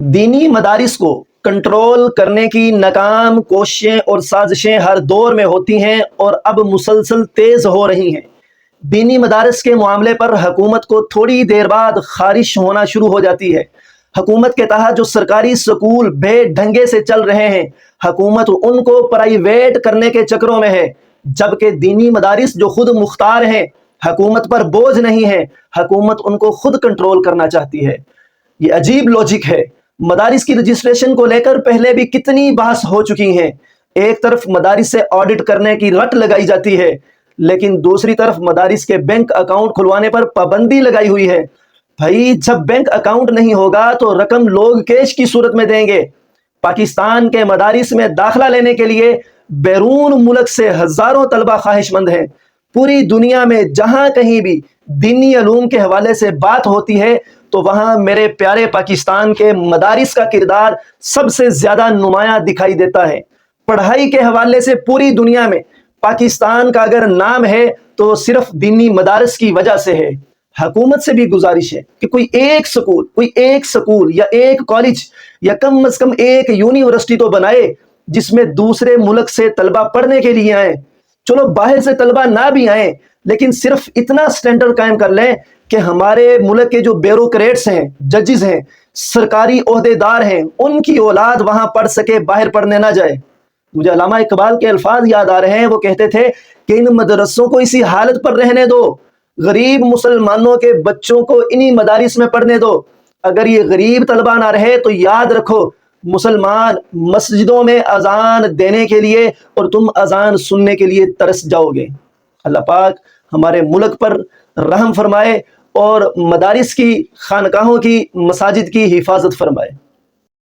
دینی مدارس کو کنٹرول کرنے کی ناکام کوششیں اور سازشیں ہر دور میں ہوتی ہیں اور اب مسلسل تیز ہو رہی ہیں۔ دینی مدارس کے معاملے پر حکومت کو تھوڑی دیر بعد خارش ہونا شروع ہو جاتی ہے۔ حکومت کے تحت جو سرکاری سکول بے ڈھنگے سے چل رہے ہیں، حکومت ان کو پرائیویٹ کرنے کے چکروں میں ہے، جبکہ دینی مدارس جو خود مختار ہیں، حکومت پر بوجھ نہیں ہے، حکومت ان کو خود کنٹرول کرنا چاہتی ہے۔ یہ عجیب لوجک ہے۔ مدارس کی رجسٹریشن کو لے کر پہلے بھی کتنی بحث ہو چکی ہیں۔ ایک طرف مدارس سے آڈٹ کرنے کی رٹ لگائی جاتی ہے، لیکن دوسری طرف مدارس کے بینک اکاؤنٹ کھلوانے پر پابندی لگائی ہوئی ہے۔ بھائی جب بینک اکاؤنٹ نہیں ہوگا تو رقم لوگ کیش کی صورت میں دیں گے۔ پاکستان کے مدارس میں داخلہ لینے کے لیے بیرون ملک سے ہزاروں طلبہ خواہش مند ہیں۔ پوری دنیا میں جہاں کہیں بھی دینی علوم کے حوالے سے بات ہوتی ہے تو وہاں میرے پیارے پاکستان کے مدارس کا کردار سب سے زیادہ نمایاں دکھائی دیتا ہے۔ پڑھائی کے حوالے سے پوری دنیا میں پاکستان کا اگر نام ہے تو صرف دینی مدارس کی وجہ سے ہے۔ حکومت سے بھی گزارش ہے کہ کوئی ایک سکول یا ایک کالج یا کم از کم ایک یونیورسٹی تو بنائے جس میں دوسرے ملک سے طلبہ پڑھنے کے لیے آئیں۔ چلو باہر سے طلبہ نہ بھی آئیں، لیکن صرف اتنا سٹینڈرڈ قائم کر لیں کہ ہمارے ملک کے جو بیوروکریٹس ہیں، ججز ہیں، سرکاری عہدیدار ہیں، ان کی اولاد وہاں پڑھ سکے، باہر پڑھنے نہ جائے۔ مجھے علامہ اقبال کے الفاظ یاد آ رہے ہیں، وہ کہتے تھے کہ ان مدرسوں کو اسی حالت پر رہنے دو، غریب مسلمانوں کے بچوں کو انہی مدارس میں پڑھنے دو۔ اگر یہ غریب طلبہ نہ رہے تو یاد رکھو مسلمان مسجدوں میں اذان دینے کے لیے اور تم اذان سننے کے لیے ترس جاؤ گے۔ اللہ پاک ہمارے ملک پر رحم فرمائے اور مدارس کی، خانقاہوں کی، مساجد کی حفاظت فرمائے۔